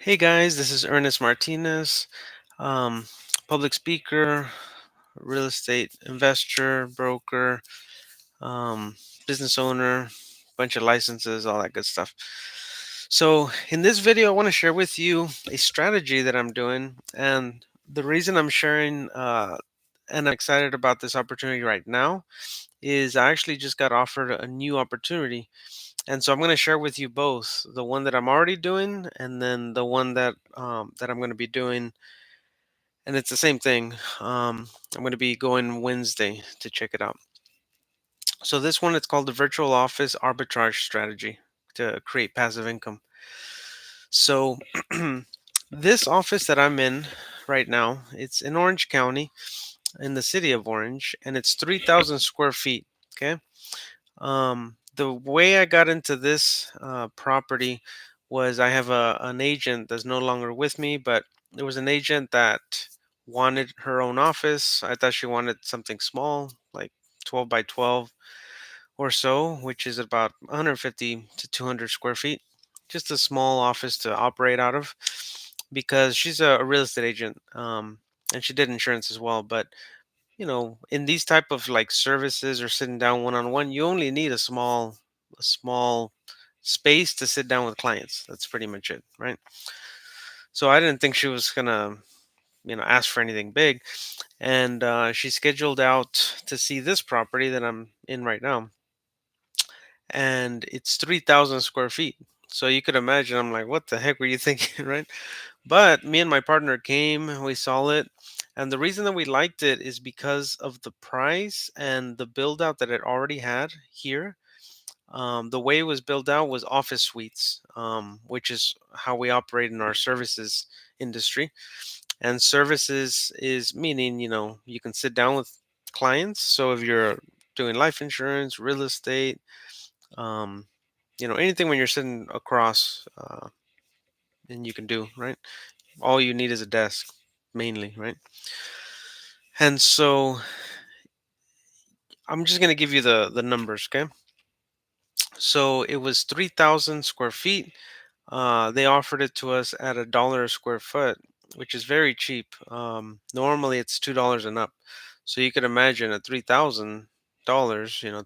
Hey guys, this is Ernest Martinez, um, public speaker, real estate investor, broker, um, business owner, bunch of licenses, all that good stuff. So, in this video, I want to share with you a strategy that I'm doing. And the reason I'm sharing and I'm excited about this opportunity right now is I actually just got offered a new opportunity, and so I'm going to share with you both the one that I'm already doing, and then the one that I'm going to be doing, and it's the same thing. I'm going to be going Wednesday to check it out. So this one, it's called the Virtual Office Arbitrage Strategy to create passive income. So this office that I'm in right now, it's in Orange County, in the city of Orange, and it's 3,000 square feet. Okay. The way I got into this property was I have an agent that's no longer with me, but there was an agent that wanted her own office. I thought she wanted something small, like 12 by 12 or so, which is about 150 to 200 square feet. Just a small office to operate out of because she's a real estate agent, and she did insurance as well. But in these type of like services or sitting down one on one, you only need a small space to sit down with clients. That's pretty much it, right? So I didn't think she was gonna ask for anything big, and she scheduled out to see this property that I'm in right now, and it's 3,000 square feet. So you could imagine, I'm like, what the heck were you thinking? Right? But me and my partner came, we saw it, and the reason that we liked it is because of the price and the build out that it already had here. The way it was built out was office suites, which is how we operate in our services industry. And services is meaning, you can sit down with clients. So if you're doing life insurance, real estate, um, anything when you're sitting across, and you can do, right? All you need is a desk, mainly, right? And so I'm just going to give you the numbers, okay? So it was 3,000 square feet. They offered it to us at $1 a square foot, which is very cheap. Normally it's $2 and up. So you could imagine at $3,000,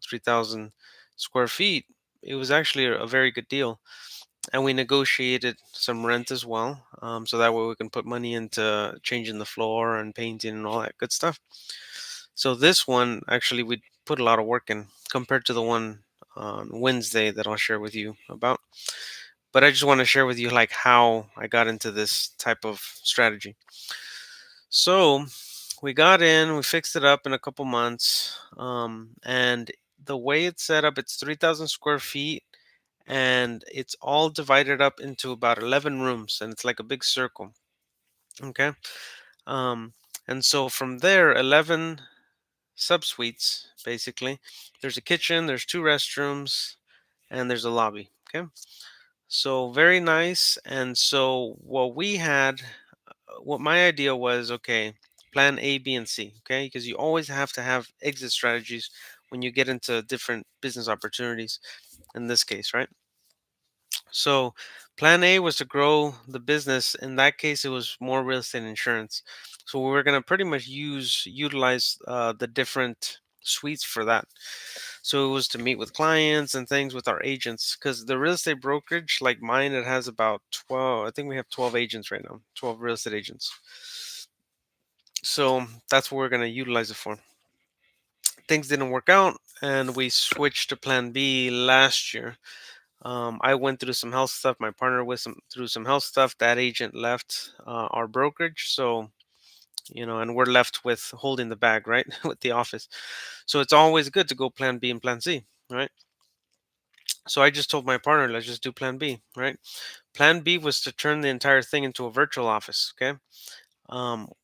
3,000 square feet, it was actually a very good deal. And we negotiated some rent as well, so that way we can put money into changing the floor and painting and all that good stuff. So this one actually we put a lot of work in compared to the one on Wednesday that I'll share with you about. But I just want to share with you like how I got into this type of strategy. So we got in, we fixed it up in a couple months, and the way it's set up, it's 3,000 square feet, and it's all divided up into about 11 rooms, and it's like a big circle. Okay. Um, and so from there, 11 subsuites basically. There's a kitchen, there's two restrooms, and there's a lobby. Okay. So very nice. And so what my idea was, okay, plan A, B, and C. Okay. Because you always have to have exit strategies when you get into different business opportunities in this case, right? So, plan A was to grow the business. In that case, it was more real estate insurance. So, we were going to pretty much utilize the different suites for that. So, it was to meet with clients and things with our agents because the real estate brokerage, like mine, it has about 12. I think we have 12 agents right now, 12 real estate agents. So, that's what we're going to utilize it for. Things didn't work out, and we switched to plan B last year. I went through some health stuff. My partner went through some health stuff. That agent left our brokerage, so and we're left with holding the bag, right, with the office. So it's always good to go Plan B and Plan C, right? So I just told my partner, let's just do Plan B, right? Plan B was to turn the entire thing into a virtual office. Okay,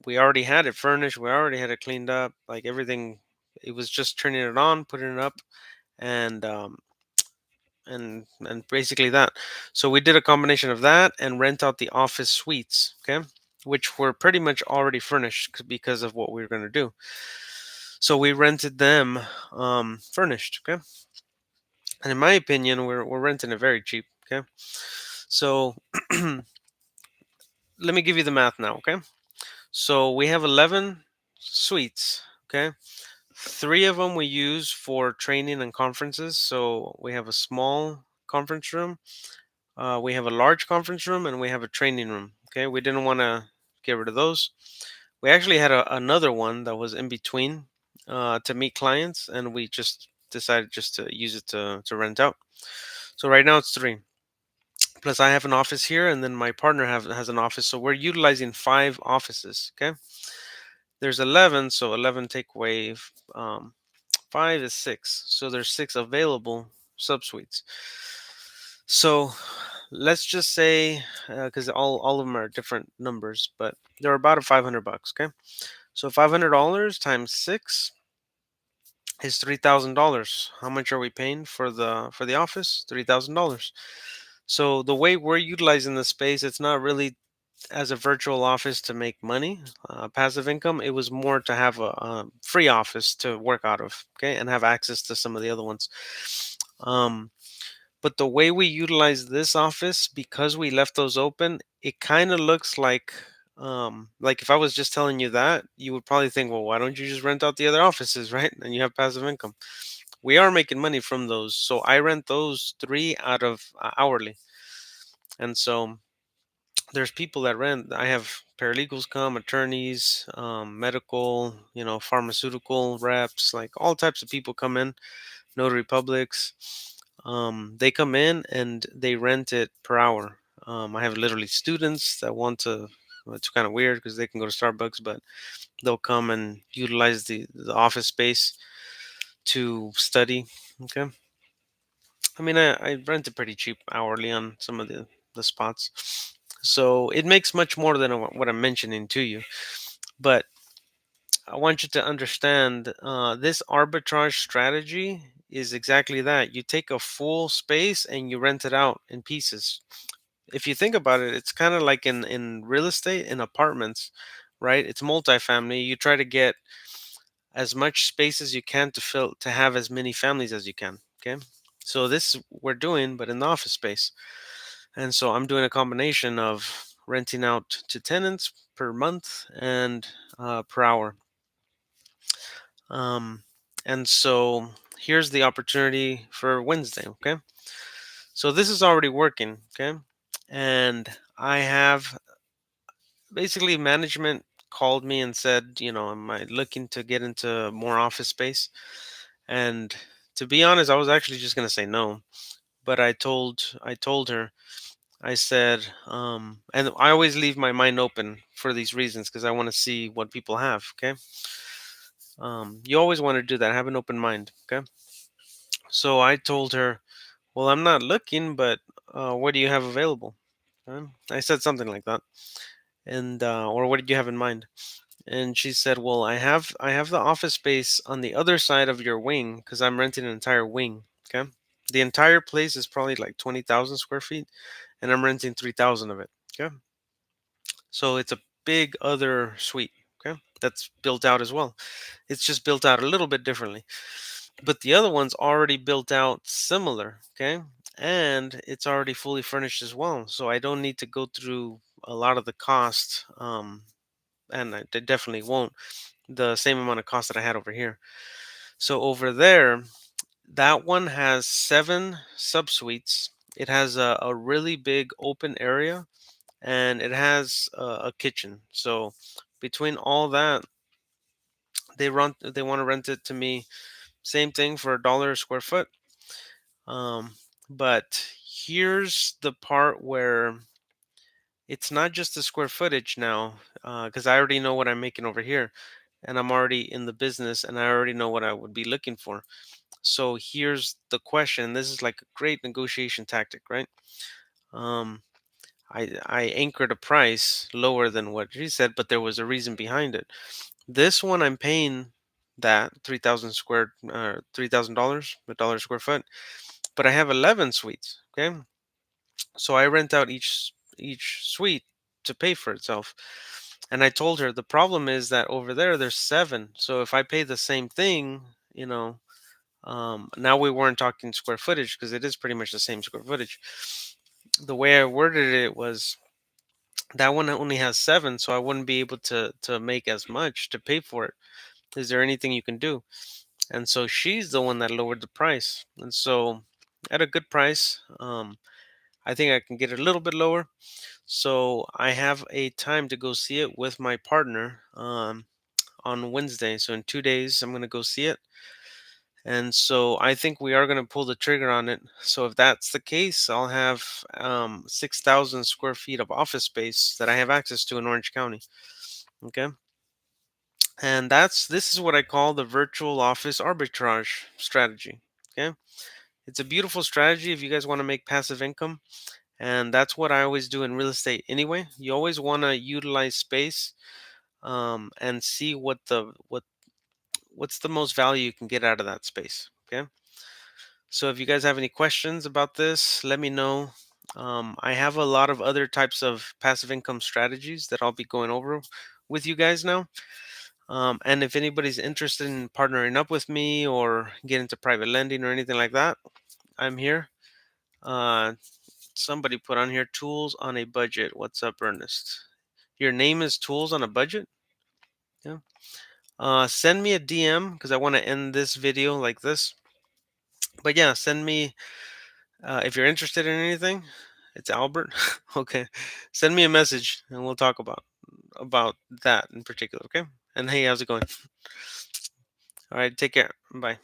we already had it furnished. We already had it cleaned up, like everything. It was just turning it on, putting it up, and and basically that. So we did a combination of that and rent out the office suites, okay, which were pretty much already furnished because of what we were going to do. So we rented them furnished, okay. And in my opinion, we're renting it very cheap, okay. So let me give you the math now, okay? So we have 11 suites, okay? Three of them we use for training and conferences. So we have a small conference room, we have a large conference room, and we have a training room. Okay, we didn't want to get rid of those. We actually had another one that was in between to meet clients, and we just decided just to use it to rent out. So right now it's three. Plus, I have an office here, and then my partner has an office. So we're utilizing five offices. Okay, there's 11, so 11 take away five is six. So there's six available subsuites. So let's just say, because all of them are different numbers, but they're about a 500 bucks. Okay, so $500 times six is $3,000. How much are we paying for the office? $3,000. So the way we're utilizing the space, it's not really as a virtual office to make money, passive income. It was more to have a free office to work out of, okay, and have access to some of the other ones. Um, but the way we utilize this office, because we left those open, it kind of looks like if I was just telling you that, you would probably think, well, why don't you just rent out the other offices, right? And you have passive income. We are making money from those, so I rent those three out of hourly, and so there's people that rent. I have paralegals come, attorneys, medical, pharmaceutical reps, like all types of people come in, notary publics. They come in and they rent it per hour. I have literally students that want to. Well, it's kind of weird because they can go to Starbucks, but they'll come and utilize the office space to study. Okay, I mean, I rent it pretty cheap hourly on some of the spots, so it makes much more than what I'm mentioning to you. But I want you to understand this arbitrage strategy is exactly that. You take a full space and you rent it out in pieces. If you think about it, it's kind of like in real estate, in apartments, right? It's multifamily. You try to get as much space as you can to have as many families as you can. Okay. So this we're doing, but in the office space. And so I'm doing a combination of renting out to tenants per month and per hour. Um, and so here's the opportunity for Wednesday. Okay. So this is already working. Okay. And I have basically management called me and said, am I looking to get into more office space? And to be honest, I was actually just going to say no. But I told her, I said, and I always leave my mind open for these reasons because I want to see what people have. Okay. You always want to do that. Have an open mind. Okay. So I told her, well, I'm not looking, but what do you have available? I said something like that. And, or what did you have in mind? And she said, well, I have the office space on the other side of your wing because I'm renting an entire wing. Okay. The entire place is probably like 20,000 square feet, and I'm renting 3,000 of it. Okay. So it's a big other suite. Okay. That's built out as well. It's just built out a little bit differently. But the other one's already built out similar. Okay. And it's already fully furnished as well. So I don't need to go through a lot of the cost. And I definitely won't the same amount of cost that I had over here. So over there, that one has seven subsuites. It has a really big open area, and it has a kitchen. So between all that, they want to rent it to me. Same thing for $1 a square foot. Um, but here's the part where it's not just the square footage now, because I already know what I'm making over here, and I'm already in the business, and I already know what I would be looking for. So here's the question. This is like a great negotiation tactic, right? Um, I anchored a price lower than what she said, but there was a reason behind it. This one I'm paying that 3,000 $3,000 a square foot, but I have 11 suites. Okay, so I rent out each suite to pay for itself. And I told her the problem is that over there's seven. So if I pay the same thing, you know, now we weren't talking square footage because it is pretty much the same square footage. The way I worded it was That one only has 7, so I wouldn't be able to make as much to pay for it. Is there anything you can do? And so she's the one that lowered the price. And so at a good price, I think I can get it a little bit lower. So I have a time to go see it with my partner on Wednesday. So in 2 days, I'm going to go see it. And so I think we are going to pull the trigger on it. So if that's the case, I'll have 6,000 square feet of office space that I have access to in Orange County. Okay. And this is what I call the virtual office arbitrage strategy. Okay. It's a beautiful strategy if you guys want to make passive income. And that's what I always do in real estate anyway. You always want to utilize space and see what's the most value you can get out of that space. Okay. So if you guys have any questions about this, let me know. I have a lot of other types of passive income strategies that I'll be going over with you guys now. And if anybody's interested in partnering up with me or get into private lending or anything like that, I'm here. Uh, Somebody put on here tools on a budget. What's up, Ernest? Your name is tools on a budget? Yeah. Send me a DM because I want to end this video like this. But yeah, send me if you're interested in anything. It's Albert. Okay. Send me a message and we'll talk about that in particular. Okay. And hey, how's it going? All right. Take care. Bye.